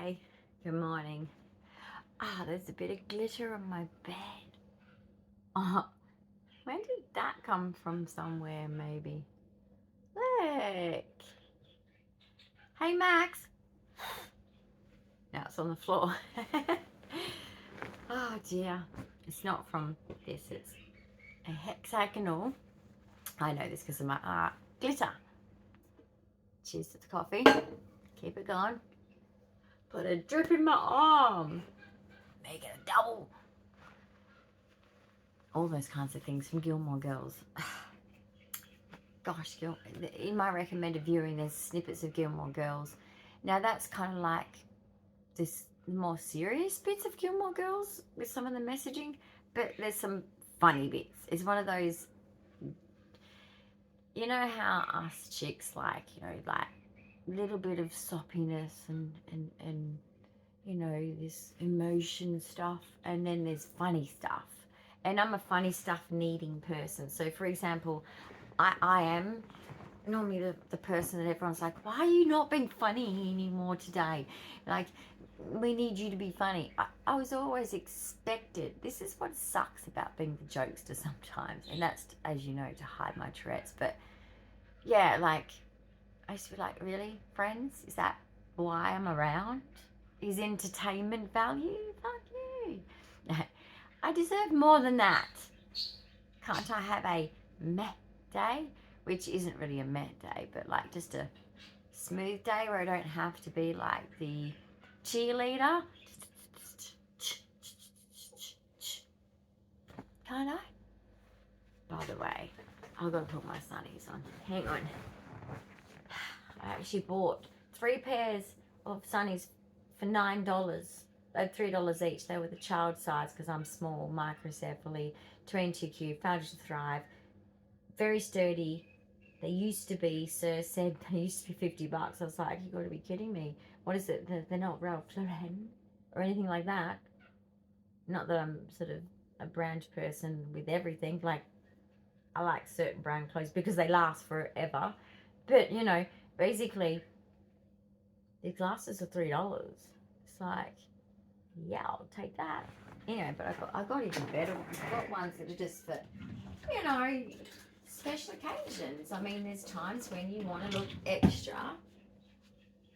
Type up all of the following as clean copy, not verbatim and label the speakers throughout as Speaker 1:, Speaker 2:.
Speaker 1: Hi, good morning. There's a bit of glitter on my bed. Where did that come from? Somewhere, maybe. Look. Hey, Max. Now it's on the floor. Oh dear. It's not from this, it's a hexagonal. I know this because of my art. Glitter. Cheers to the coffee. Keep it going. Put a drip in my arm. Make it a double. All those kinds of things from Gilmore Girls. Gosh, in my recommended viewing, there's snippets of Gilmore Girls. Now that's kind of like this more serious bits of Gilmore Girls with some of the messaging, but there's some funny bits. It's one of those, you know how us chicks like, like a little bit of soppiness and you know, this emotion stuff, and then there's funny stuff. And I'm a funny stuff needing person. So for example, I am normally the person that everyone's like, why are you not being funny anymore today? Like, we need you to be funny. I was always expected. This is what sucks about being the jokester sometimes. And that's, as you know, to hide my Tourette's. But yeah, like, I used to be like, really, friends? Is that why I'm around? Is entertainment value? Fuck you. I deserve more than that. Can't I have a meh day? Which isn't really a meh day, but like just a smooth day where I don't have to be like the cheerleader. Can't I? By the way, I've got to put my sunnies on. Hang on. I actually bought 3 pairs of sunnies for $9. They're $3 each. They were the child size because I'm small, microcephaly, 22Q, founded to thrive, very sturdy. They used to be, Sir said, they used to be $50. I was like, you got to be kidding me. What is it? They're not Ralph Lauren or anything like that. Not that I'm sort of a brand person with everything. Like, I like certain brand clothes because they last forever. But, you know, basically, these glasses are $3. It's like, yeah, I'll take that. Anyway, but I got even better ones. I got ones that are just for, you know, special occasions. I mean, there's times when you want to look extra,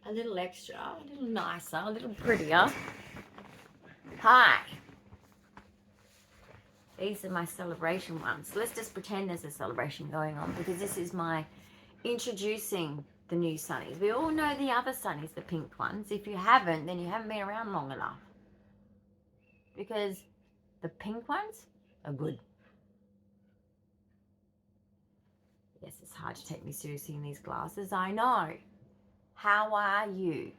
Speaker 1: a little nicer, a little prettier. Hi. These are my celebration ones. Let's just pretend there's a celebration going on because this is my introducing the new sunnies. We all know the other sunnies, the pink ones. If you haven't, then you haven't been around long enough. Because the pink ones are good. Yes, it's hard to take me seriously in these glasses. I know. How are you?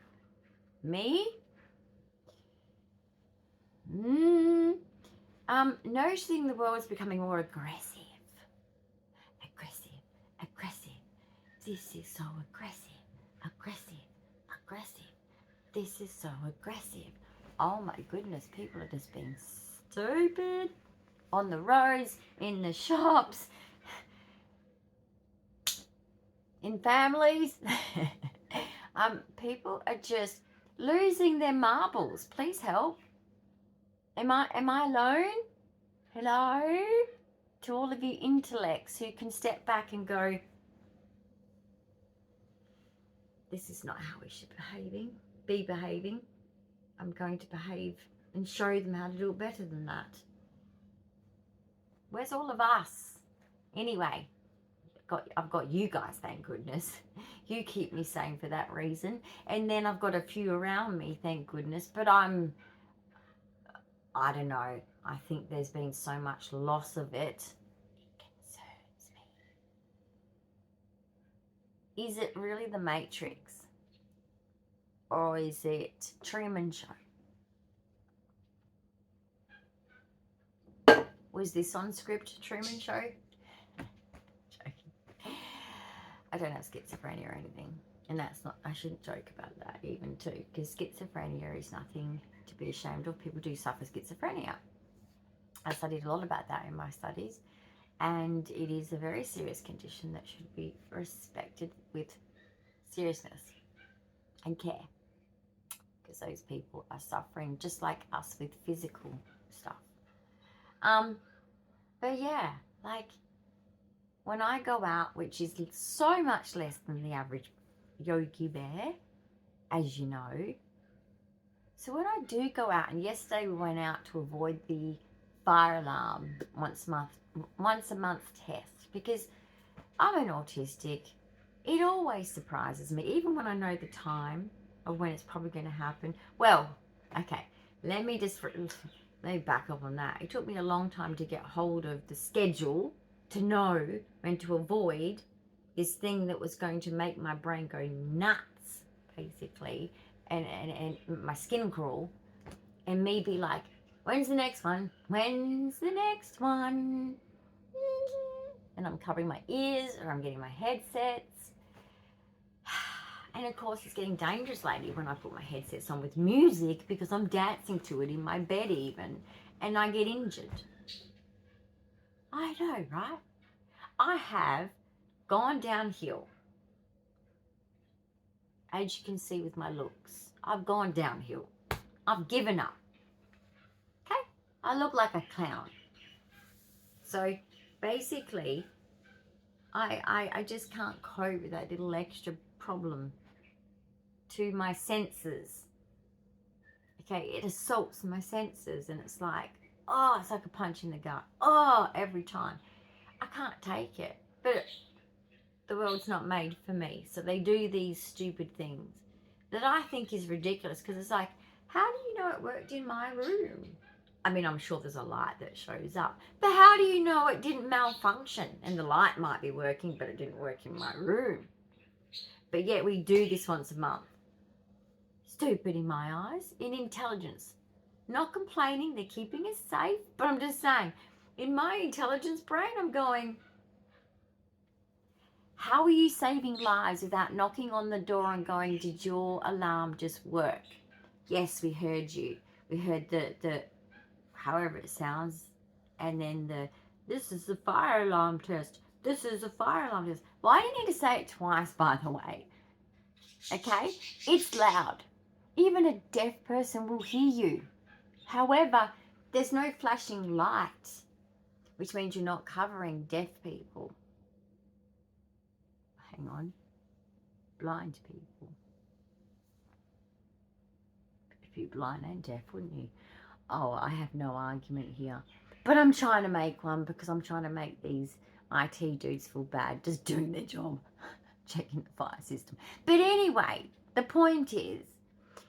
Speaker 1: Me? Noticing the world is becoming more aggressive. This is so aggressive. This is so aggressive. Oh my goodness, people are just being stupid. On the roads, in the shops, in families. People are just losing their marbles. Please help. Am I alone? Hello? To all of you intellects who can step back and go, this is not how we should be behaving. I'm going to behave and show them how to do it better than that. Where's all of us? Anyway, I've got you guys, thank goodness. You keep me sane for that reason. And then I've got a few around me, thank goodness. But I don't know. I think there's been so much loss of it. It concerns me. Is it really the Matrix? Or is it Truman Show? Was this on script, Truman Show? Joking. I don't have schizophrenia or anything. And that's not, I shouldn't joke about that even too. Because schizophrenia is nothing to be ashamed of. People do suffer schizophrenia. I studied a lot about that in my studies. And it is a very serious condition that should be respected with seriousness and care. because those people are suffering just like us with physical stuff. But yeah, like when I go out, which is so much less than the average Yogi Bear, as you know. So when I do go out, and yesterday we went out to avoid the fire alarm once a month test, because I'm an autistic. It always surprises me, even when I know the time of when it's probably going to happen. Well, okay, let me back up on that. It took me a long time to get hold of the schedule to know when to avoid this thing that was going to make my brain go nuts, basically, and my skin crawl, and me be like, when's the next one? When's the next one? And I'm covering my ears, or I'm getting my headsets. And of course, it's getting dangerous lately when I put my headsets on with music, because I'm dancing to it in my bed even, and I get injured. I know, right? I have gone downhill. As you can see with my looks, I've gone downhill. I've given up. Okay? I look like a clown. So basically, I just can't cope with that little extra problem to my senses. Okay, it assaults my senses, and it's like, oh, it's like a punch in the gut. Oh, every time. I can't take it. But the world's not made for me. So they do these stupid things that I think is ridiculous, because it's like, how do you know it worked in my room? I mean, I'm sure there's a light that shows up, but how do you know it didn't malfunction? And the light might be working, but it didn't work in my room. But yet we do this once a month. Stupid in my eyes. In intelligence. Not complaining, they're keeping us safe, but I'm just saying, in my intelligence brain, I'm going, how are you saving lives without knocking on the door and going, did your alarm just work? Yes, we heard you. We heard the however it sounds, and then this is the fire alarm test. This is a fire alarm test. Why do you need to say it twice, by the way? Okay? It's loud. Even a deaf person will hear you. However, there's no flashing lights, which means you're not covering deaf people. Hang on. Blind people. If you're blind and deaf, wouldn't you? Oh, I have no argument here. But I'm trying to make one, because I'm trying to make these IT dudes feel bad just doing their job, checking the fire system. But anyway, the point is,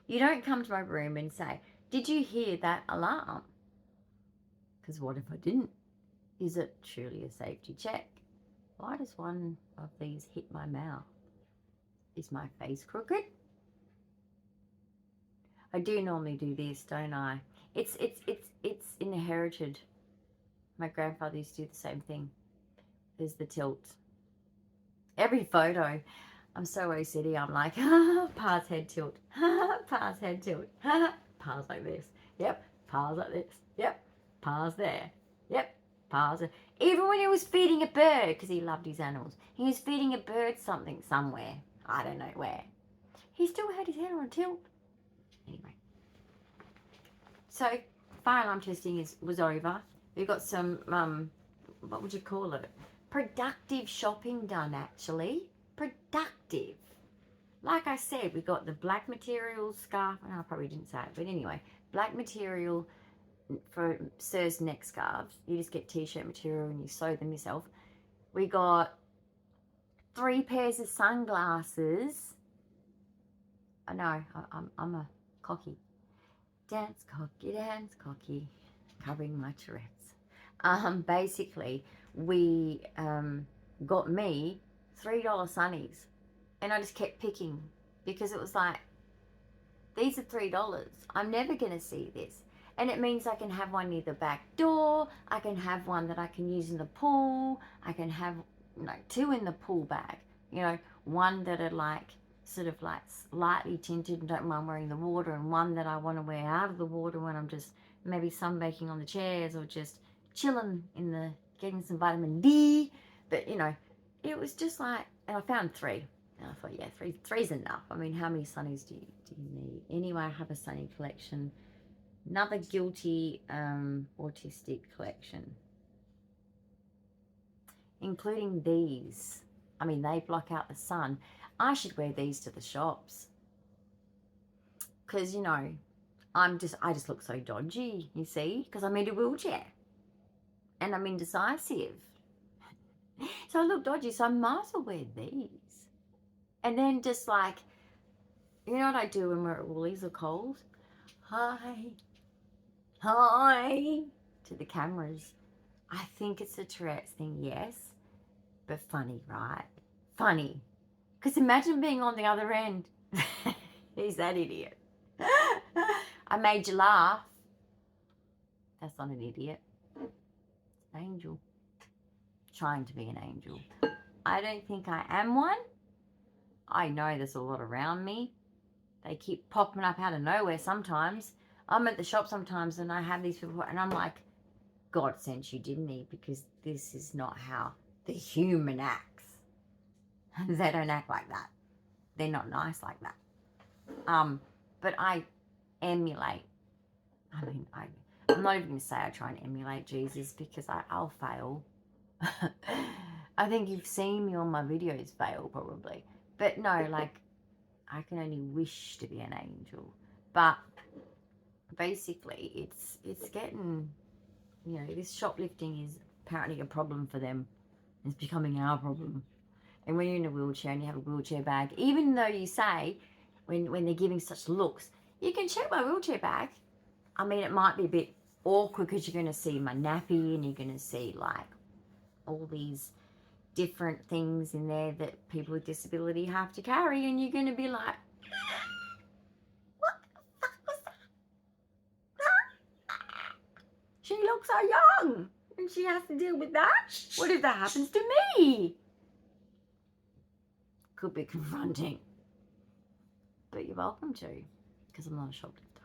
Speaker 1: you don't come to my room and say, did you hear that alarm? Because what if I didn't? Is it truly a safety check? Why does one of these hit my mouth? Is my face crooked? I do normally do this, don't I? It's inherited. My grandfather used to do the same thing. There's the tilt. Every photo, I'm so OCD, I'm like, pa's head tilt, pa's head tilt, pa's like this, yep, pa's like this, yep, pa's there, yep, pa's there. Even when he was feeding a bird, because he loved his animals, he was feeding a bird something somewhere, I don't know where, he still had his head on a tilt. Anyway, so fire alarm testing was over. We got some, what would you call it? Productive shopping done, actually. Productive. Like I said, we got the black material scarf. I probably didn't say it, but anyway, black material for Sir's neck scarves. You just get t-shirt material and you sew them yourself. We got 3 pairs of sunglasses. I know, I'm a cocky. Dance cocky, covering my Tourette's. Basically, we got me $3 sunnies, and I just kept picking, because it was like, these are $3. I'm never going to see this. And it means I can have one near the back door. I can have one that I can use in the pool. I can have 2 in the pool bag. You know, one that are like, sort of like lightly tinted and don't mind wearing the water, and one that I want to wear out of the water when I'm just maybe sunbaking on the chairs, or just chilling in the, getting some vitamin D. But, you know, it was just like, and I found 3. And I thought, yeah, three's enough. I mean, how many sunnies do you need? Anyway, I have a sunny collection. Another guilty autistic collection. Including these. I mean, they block out the sun. I should wear these to the shops. Because, you know, I just look so dodgy, you see? Because I'm in a wheelchair. And I'm indecisive. So I look dodgy, so I might as well wear these. And then just like, you know what I do when we're at Woolies or Coles? Hi. Hi. To the cameras. I think it's a Tourette's thing, yes. But funny, right? Funny. Because imagine being on the other end. He's that idiot. I made you laugh. That's not an idiot. It's an angel. Trying to be an angel. I don't think I am one. I know there's a lot around me. They keep popping up out of nowhere sometimes. I'm at the shop sometimes and I have these people and I'm like, God sent you, didn't he? Because this is not how the human acts. They don't act like that. They're not nice like that. But I emulate. I mean, I'm not even going to say I try and emulate Jesus because I'll fail. I think you've seen me on my videos fail probably. But no, like, I can only wish to be an angel. But basically, it's getting, you know, this shoplifting is apparently a problem for them. It's becoming our problem. And when you're in a wheelchair and you have a wheelchair bag, even though you say, when they're giving such looks, you can check my wheelchair bag. I mean, it might be a bit awkward because you're going to see my nappy and you're going to see, like, all these different things in there that people with disability have to carry, and you're going to be like, what the fuck was that? She looks so young and she has to deal with that. What if that happens to me? Could be confronting, but you're welcome to, because I'm not a shoplifter.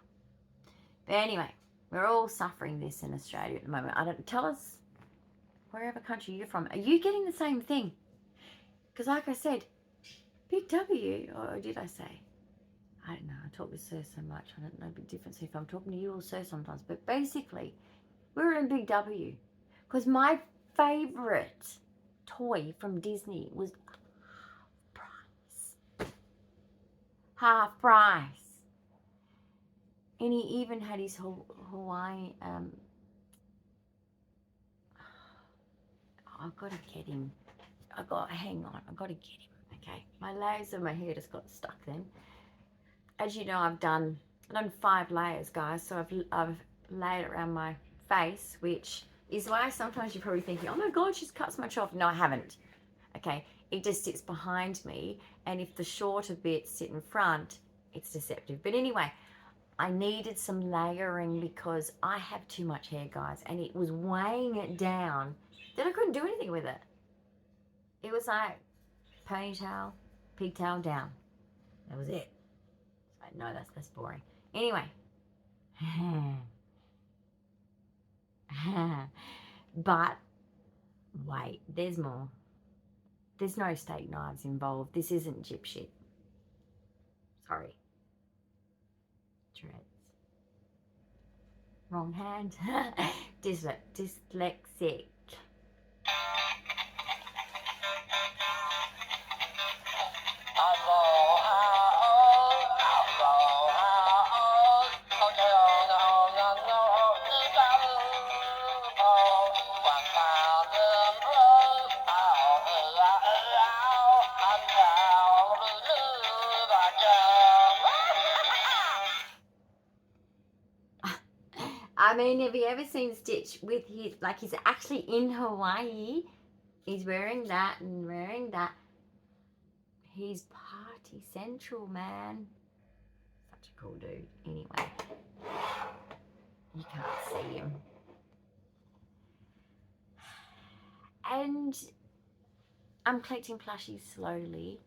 Speaker 1: But anyway, we're all suffering this in Australia at the moment. Tell us wherever country you're from. Are you getting the same thing? Because like I said, Big W, or did I say? I don't know. I talk with Sir so much. I don't know the difference if I'm talking to you or Sir sometimes. But basically, we're in Big W. Because my favourite toy from Disney was half price. And he even had his Hawaii, I've got to get him. Hang on, I've got to get him, okay? My layers of my hair just got stuck then. As you know, I've done 5 layers, guys, so I've laid it around my face, which is why sometimes you're probably thinking, oh my God, she's cut so much off. No, I haven't, okay? It just sits behind me, and if the shorter bits sit in front, it's deceptive. But anyway, I needed some layering because I have too much hair, guys, and it was weighing it down that I couldn't do anything with it. It was like ponytail, pigtail down. That was it. No, that's boring. Anyway. But wait, there's more. There's no steak knives involved. This isn't gyp shit. Sorry. Tourette's. Wrong hand. Dyslexic. I mean, have you ever seen Stitch with his, like, he's actually in Hawaii. He's wearing that and wearing that. He's party central, man. Such a cool dude. Anyway, you can't see him. And I'm collecting plushies slowly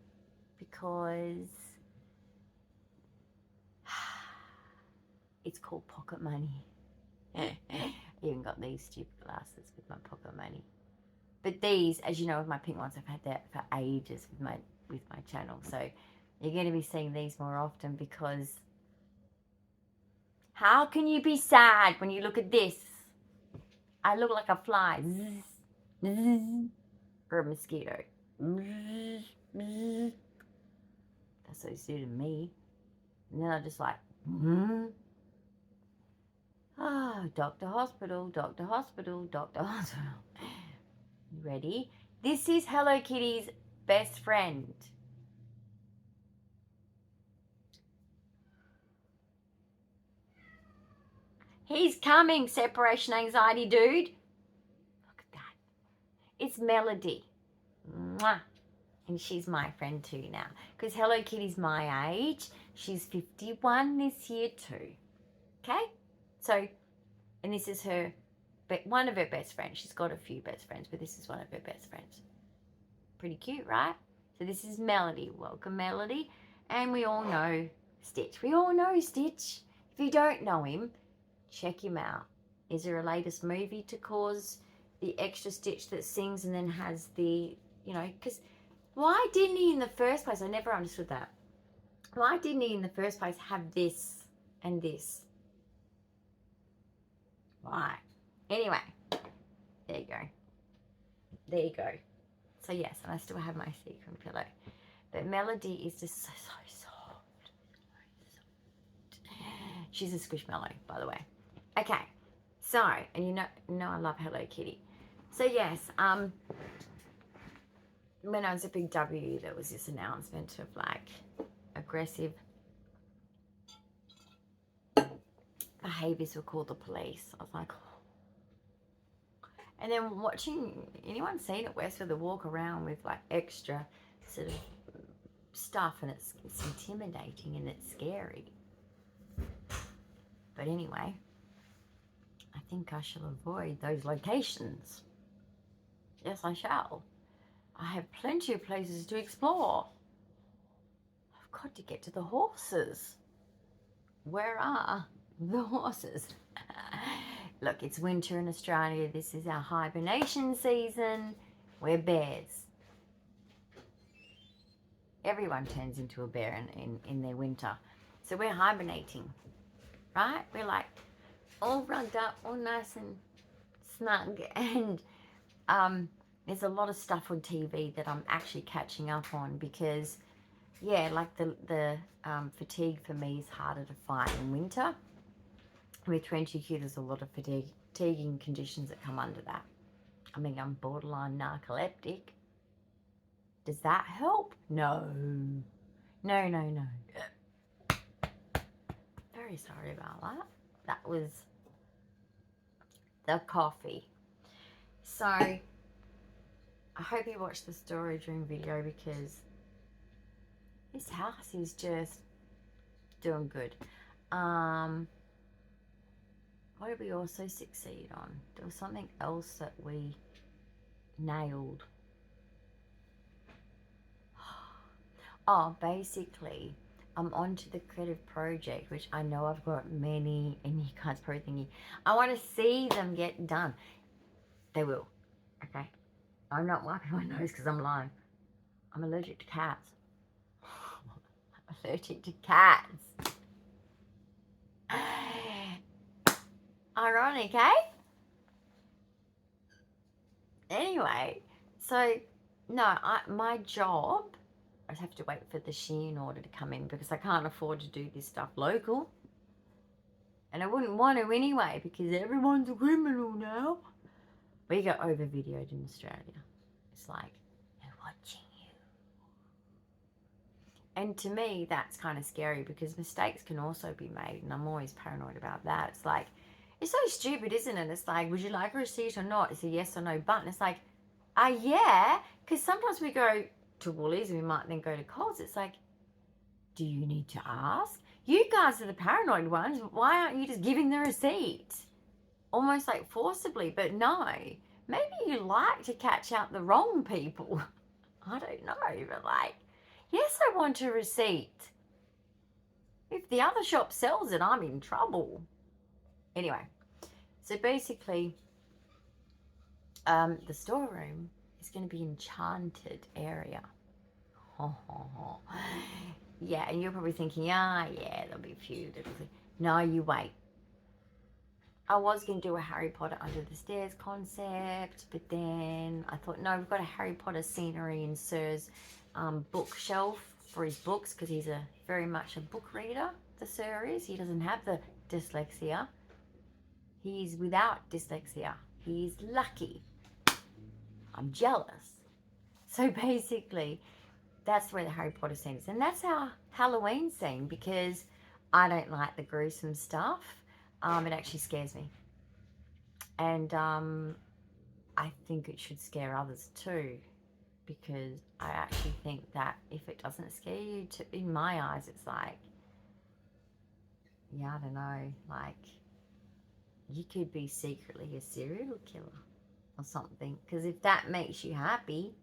Speaker 1: because it's called pocket money. I even got these stupid glasses with my pocket money. But these, as you know, with my pink ones, I've had that for ages with my with my channel. So you're going to be seeing these more often, because how can you be sad when you look at this? I look like a fly. Or a mosquito. That's what it's doing to me. And then I just like, doctor hospital, doctor hospital, doctor hospital. You ready? This is Hello Kitty's best friend. He's coming, separation anxiety dude. Look at that. It's Melody. Mwah. And she's my friend too now. Because Hello Kitty's my age. She's 51 this year too. Okay? So, and this is her, one of her best friends. She's got a few best friends, but this is one of her best friends. Pretty cute, right? So this is Melody. Welcome, Melody. And we all know Stitch. We all know Stitch. If you don't know him, check him out. Is there a latest movie to cause the extra Stitch that sings and then has the, you know, because why didn't he in the first place? I never understood that. Why didn't he in the first place have this and this? Why? Anyway, there you go. There you go. So yes, and I still have my sequin pillow. But Melody is just so soft. She's a squishmallow, by the way. Okay, so, and you know I love Hello Kitty. So yes, when I was at Big W, there was this announcement of like aggressive behaviors will call the police. I was like, oh. And then watching, anyone seen it, Westwood, the walk around with like extra sort of stuff, and it's intimidating and it's scary. But anyway, I think I shall avoid those locations. Yes, I shall. I have plenty of places to explore. I've got to get to the horses. Where are the horses? Look, it's winter in Australia. This is our hibernation season. We're bears. Everyone turns into a bear in their winter. So we're hibernating, right? We're like all rugged up, all nice and snug. And there's a lot of stuff on TV that I'm actually catching up on because, yeah, like the fatigue for me is harder to fight in winter. With 20Q, there's a lot of fatiguing conditions that come under that. I mean, I'm borderline narcoleptic. Does that help? No. No, no, no. Very sorry about that. That was the coffee. So, I hope you watched the story during video because this house is just doing good. What did we also succeed on? There was something else that we nailed. Oh, basically, I'm onto the creative project, which I know I've got many, and you guys probably thinking, I want to see them get done. They will, okay? I'm not wiping my nose because I'm lying. I'm allergic to cats. I'm allergic to cats. Ironic, eh? Anyway, so, no, my job, I have to wait for the Shein order to come in because I can't afford to do this stuff local. And I wouldn't want to anyway because everyone's a criminal now. We get over-videoed in Australia. It's like, they're watching you. And to me, that's kind of scary because mistakes can also be made. And I'm always paranoid about that. It's like, it's so stupid, isn't it? It's like, would you like a receipt or not? It's a yes or no button. It's like, yeah. Because sometimes we go to Woolies and we might then go to Coles. It's like, do you need to ask? You guys are the paranoid ones. Why aren't you just giving the receipt? Almost like forcibly, but no. Maybe you like to catch out the wrong people. I don't know, but like, yes, I want a receipt. If the other shop sells it, I'm in trouble. Anyway, so basically, the storeroom is going to be enchanted area. Yeah, and you're probably thinking, yeah, there'll be a few little things. No, you wait. I was going to do a Harry Potter under the stairs concept, but then I thought, no, we've got a Harry Potter scenery in Sir's bookshelf for his books, because he's very much a book reader, the Sir is. He doesn't have the dyslexia. He's without dyslexia. He's lucky. I'm jealous. So basically, that's where the Harry Potter scene is. And that's our Halloween scene, because I don't like the gruesome stuff. It actually scares me. And I think it should scare others too, because I actually think that if it doesn't scare you, in my eyes, it's like, yeah, I don't know, like, you could be secretly a serial killer or something. Because if that makes you happy,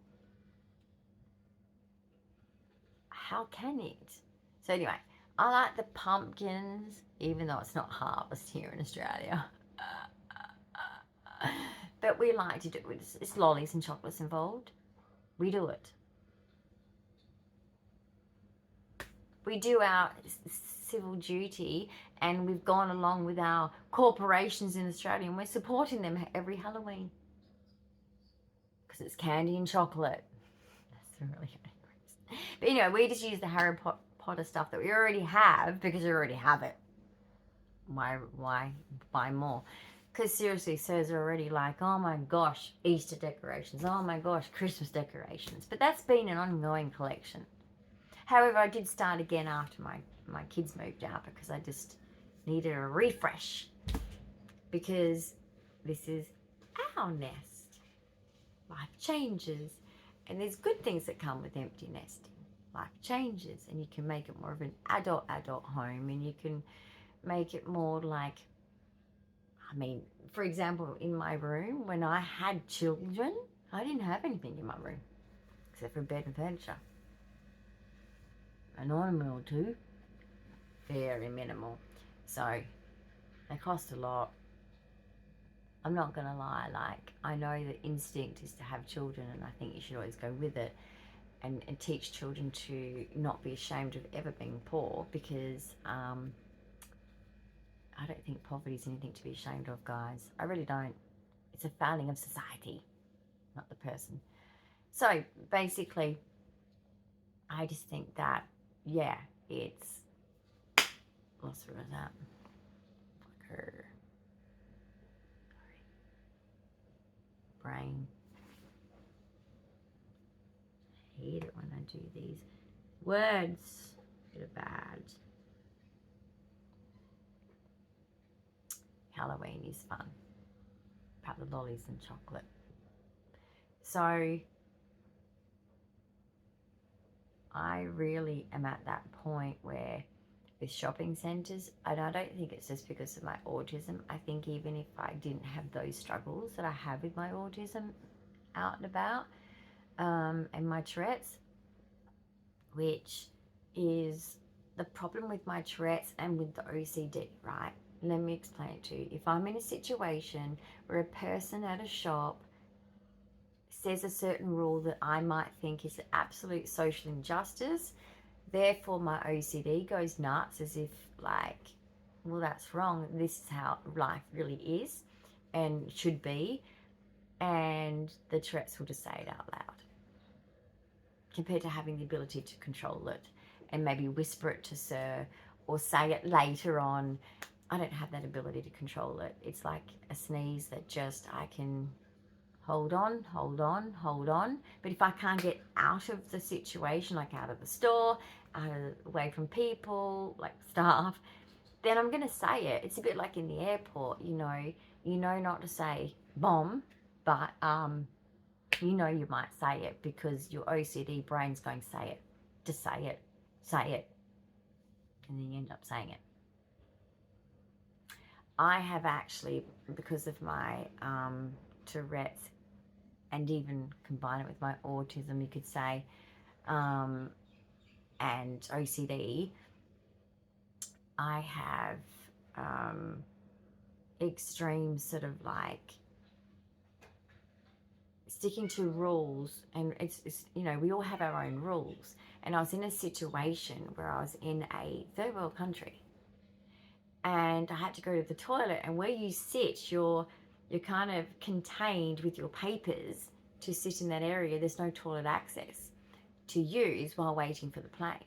Speaker 1: how can it? So anyway, I like the pumpkins, even though it's not harvest here in Australia. But we like to do it. It's lollies and chocolates involved. We do it. We do our civil duty, and we've gone along with our corporations in Australia, and we're supporting them every Halloween. Because it's candy and chocolate. That's really good. But anyway, we just use the Harry Potter stuff that we already have, because we already have it. Why buy more? Because seriously, Sirs are already like, oh my gosh, Easter decorations. Oh my gosh, Christmas decorations. But that's been an ongoing collection. However, I did start again after my kids moved out, because I just needed a refresh. Because this is our nest. Life changes. And there's good things that come with empty nesting. Life changes, and you can make it more of an adult home, and you can make it more like, I mean, for example, in my room, when I had children, I didn't have anything in my room except for bed and furniture. An ornament or two. Very minimal. So they cost a lot. I'm not gonna lie, like, I know the instinct is to have children, and I think you should always go with it, and teach children to not be ashamed of ever being poor, because I don't think poverty is anything to be ashamed of, guys. I really don't. It's a failing of society, not the person. So basically, I just think that, yeah, it's, what's wrong with that? Her brain. I hate it when I do these words. They're bad. Halloween is fun. About the lollies and chocolate. So I really am at that point where with shopping centres, and I don't think it's just because of my autism. I think even if I didn't have those struggles that I have with my autism out and about, and my Tourette's, which is the problem with my Tourette's and with the OCD, right? Let me explain it to you. If I'm in a situation where a person at a shop says a certain rule that I might think is an absolute social injustice, therefore my OCD goes nuts, as if like, well, that's wrong. This is how life really is and should be. And the Tourette's will just say it out loud, compared to having the ability to control it and maybe whisper it to Sir or say it later on. I don't have that ability to control it. It's like a sneeze that just, I can hold on. But if I can't get out of the situation, like out of the store, away from people, like staff, then I'm going to say it. It's a bit like in the airport, you know not to say bomb, but you might say it, because your OCD brain's going, say it. Just say it. And then you end up saying it. I have actually, because of my Tourette's, and even combine it with my autism, you could say, and OCD, I have extreme sort of like sticking to rules, and it's you know, we all have our own rules. And I was in a situation where I was in a third world country, and I had to go to the toilet, and where you sit, you're kind of contained with your papers to sit in that area. There's no toilet access to use while waiting for the plane.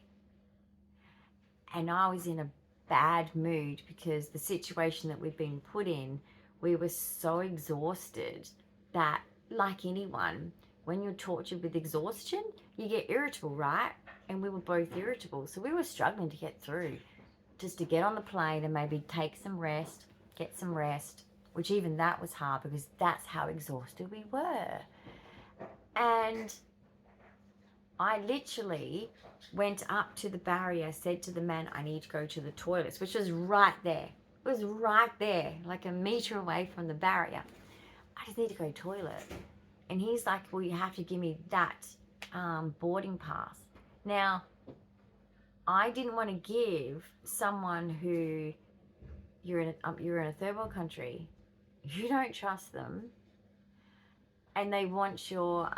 Speaker 1: And I was in a bad mood because the situation that we'd been put in, we were so exhausted that, like anyone, when you're tortured with exhaustion, you get irritable, right? And we were both irritable. So we were struggling to get through, just to get on the plane and maybe take some rest, get some rest, which even that was hard because that's how exhausted we were. And I literally went up to the barrier, said to the man, I need to go to the toilets, which was right there. It was right there, like a meter away from the barrier. I just need to go to the toilet. And he's like, well, you have to give me that boarding pass. Now, I didn't want to give someone who you're in a third world country, you don't trust them, and they want your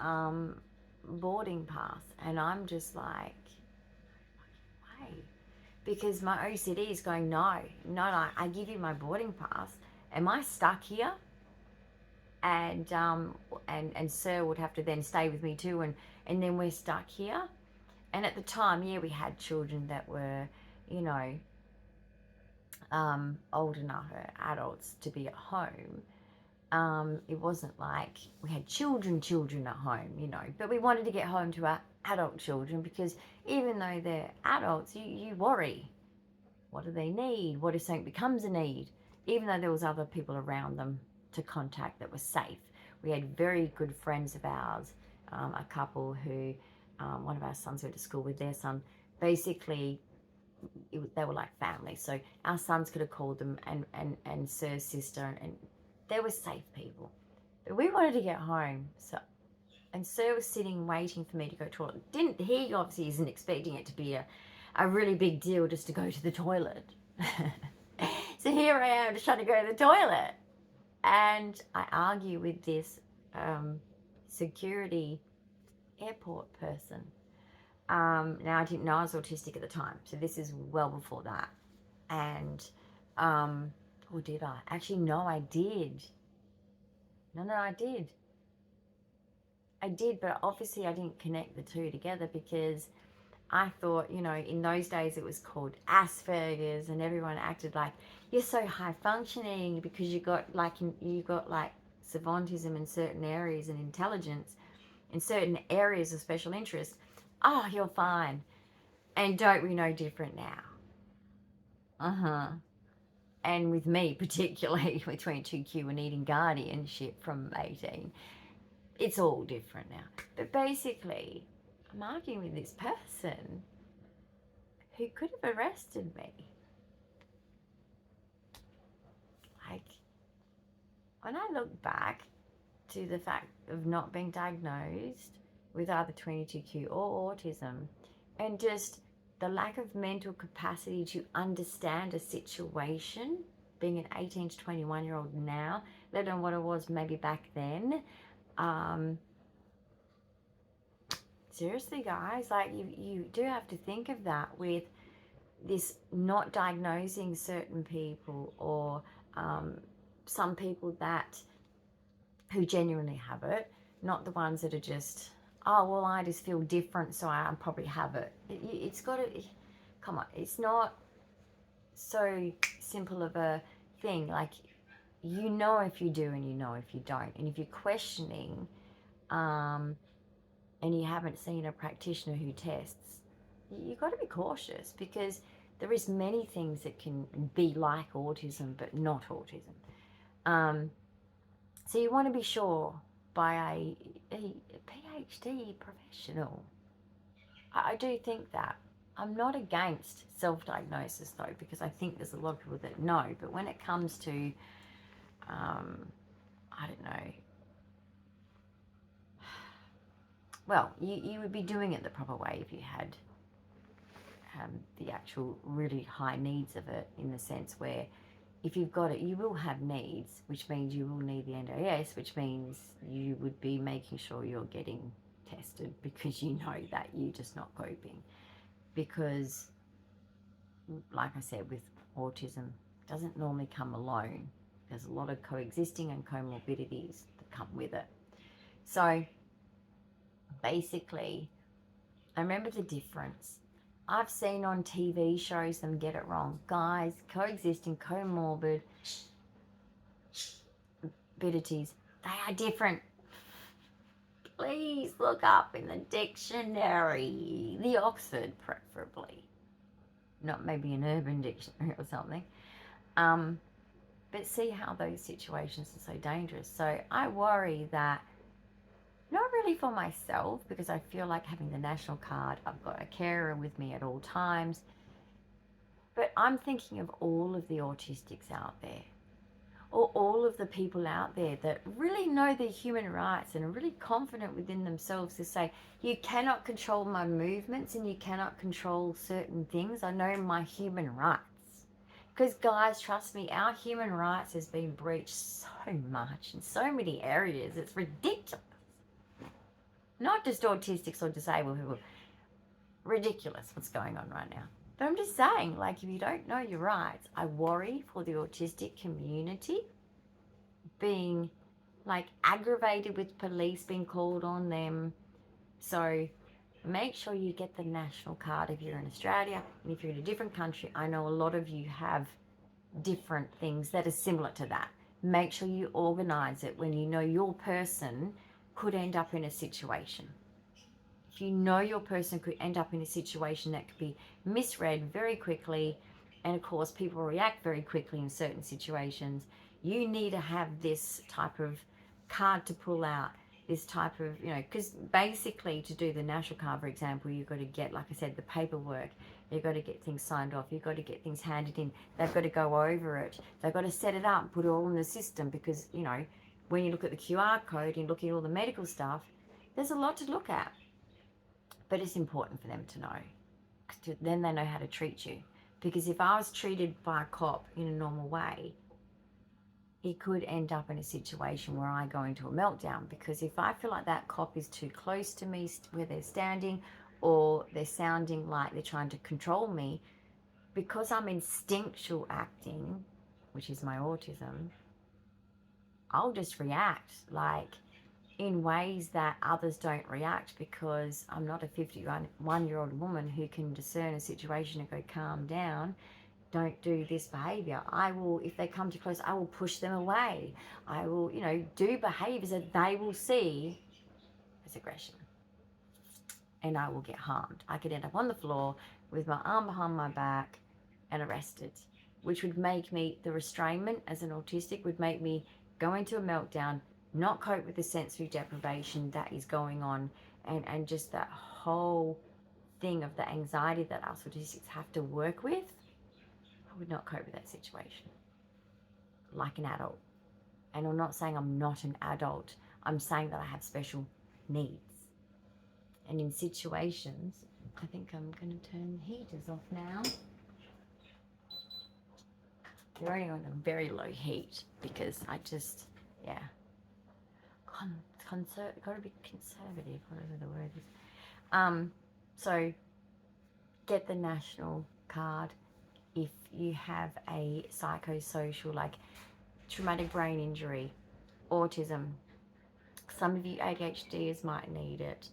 Speaker 1: boarding pass, and I'm just like, why? Because my OCD is going, no, I give you my boarding pass. Am I stuck here? And Sir would have to then stay with me too, and then we're stuck here. And at the time, yeah, we had children that were, you know, old enough, adults, to be at home. It wasn't like we had children at home, you know, but we wanted to get home to our adult children, because even though they're adults, you worry. What do they need? What if something becomes a need? Even though there was other people around them to contact that were safe. We had very good friends of ours, a couple who, one of our sons went to school with their son. Basically, they were like family. So our sons could have called them, and Sir's sister, and they were safe people. But we wanted to get home. And Sir was sitting waiting for me to go to the toilet. He obviously isn't expecting it to be a really big deal just to go to the toilet. So here I am just trying to go to the toilet. And I argue with this security airport person. Now, I didn't know I was autistic at the time, so this is well before that. And, or did I? Actually, no, I did. No, I did. I did, but obviously I didn't connect the two together, because I thought, you know, in those days it was called Asperger's, and everyone acted like you're so high functioning because you got like savantism in certain areas and intelligence in certain areas of special interest. Oh, you're fine. And don't we know different now? And with me, particularly with 22Q and needing guardianship from 18, it's all different now. But basically, I'm arguing with this person who could have arrested me. Like, when I look back to the fact of not being diagnosed with either 22Q or autism, and just the lack of mental capacity to understand a situation, being an 18 to 21-year-old now, let alone what it was maybe back then. Seriously, guys, like you do have to think of that with this not diagnosing certain people, or some people who genuinely have it, not the ones that are just, oh, well, I just feel different, so I probably have it. It's got to, come on, it's not so simple of a thing. Like, you know if you do and you know if you don't. And if you're questioning, and you haven't seen a practitioner who tests, you've got to be cautious, because there is many things that can be like autism but not autism. So you want to be sure by a PhD professional. I do think that. I'm not against self-diagnosis though, because I think there's a lot of people that know, but when it comes to, I don't know, well, you would be doing it the proper way if you had the actual really high needs of it, in the sense where if you've got it, you will have needs, which means you will need the NDIS, which means you would be making sure you're getting tested because you know that you're just not coping. Because, like I said, with autism, it doesn't normally come alone. There's a lot of coexisting and comorbidities that come with it. So, basically, I remember the difference. I've seen on TV shows them get it wrong. Guys, coexisting, comorbidities, they are different. Please look up in the dictionary, the Oxford preferably, not maybe an Urban Dictionary or something. But see how those situations are so dangerous. So I worry that, not really for myself, because I feel like having the national card, I've got a carer with me at all times, but I'm thinking of all of the autistics out there, or all of the people out there that really know their human rights and are really confident within themselves to say, you cannot control my movements and you cannot control certain things. I know my human rights. Because guys, trust me, our human rights has been breached so much in so many areas. It's ridiculous. Not just autistics or disabled people. Ridiculous what's going on right now. But I'm just saying, like, if you don't know your rights, I worry for the autistic community being, like, aggravated with police being called on them. So make sure you get the national card if you're in Australia. And if you're in a different country, I know a lot of you have different things that are similar to that. Make sure you organise it when you know your person could end up in a situation. If you know your person could end up in a situation that could be misread very quickly, and of course people react very quickly in certain situations, you need to have this type of card to pull out, this type of, you know, because basically to do the national card, for example, you've got to get, like I said, the paperwork, you've got to get things signed off, you've got to get things handed in, they've got to go over it, they've got to set it up, put it all in the system, because, you know, when you look at the QR code and look at all the medical stuff, there's a lot to look at. But it's important for them to know. Then they know how to treat you. Because if I was treated by a cop in a normal way, it could end up in a situation where I go into a meltdown. Because if I feel like that cop is too close to me where they're standing, or they're sounding like they're trying to control me, because I'm instinctual acting, which is my autism, I'll just react like in ways that others don't react, because I'm not a 51-year-old woman who can discern a situation and go, calm down, don't do this behavior. I will, if they come too close, I will push them away. I will, you know, do behaviors that they will see as aggression. And I will get harmed. I could end up on the floor with my arm behind my back and arrested, which would make me, the restrainment as an autistic would make me go into a meltdown, not cope with the sensory deprivation that is going on, and just that whole thing of the anxiety that us autistics have to work with. I would not cope with that situation like an adult. And I'm not saying I'm not an adult. I'm saying that I have special needs. And in situations, I think I'm going to turn the heaters off now. They're only on a very low heat because I just, yeah. Got to be conservative, whatever the word is. So get the national card if you have a psychosocial, like traumatic brain injury, autism. Some of you ADHDers might need it.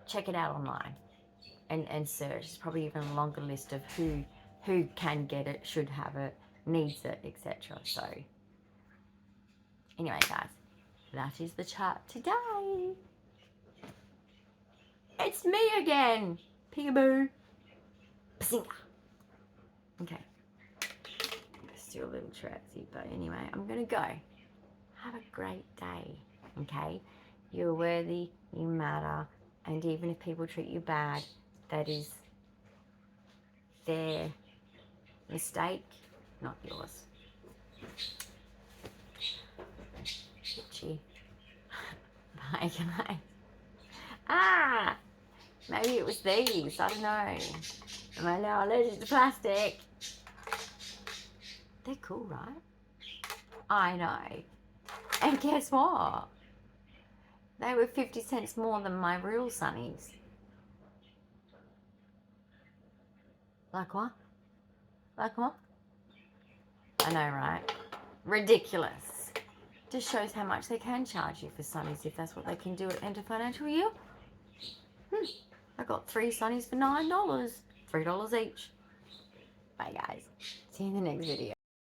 Speaker 1: Check it out online and search. There's probably even a longer list of who can get it, should have it, needs it, etc. So anyway, guys, that is the chart today. It's me again. Peekaboo. Bazinga. Okay. Let's do a little tratsy, but anyway, I'm going to go. Have a great day, okay? You're worthy, you matter, and even if people treat you bad, that is their mistake, not yours. Itchy. Bye, guys. Maybe it was these. I don't know. Am I now allergic to plastic? They're cool, right? I know. And guess what? They were 50 cents more than my real sunnies. Like what? Like what? I know, right? Ridiculous. Just shows how much they can charge you for sunnies if that's what they can do at end of financial year. I got 3 sunnies for $9. $3 each. Bye guys. See you in the next video.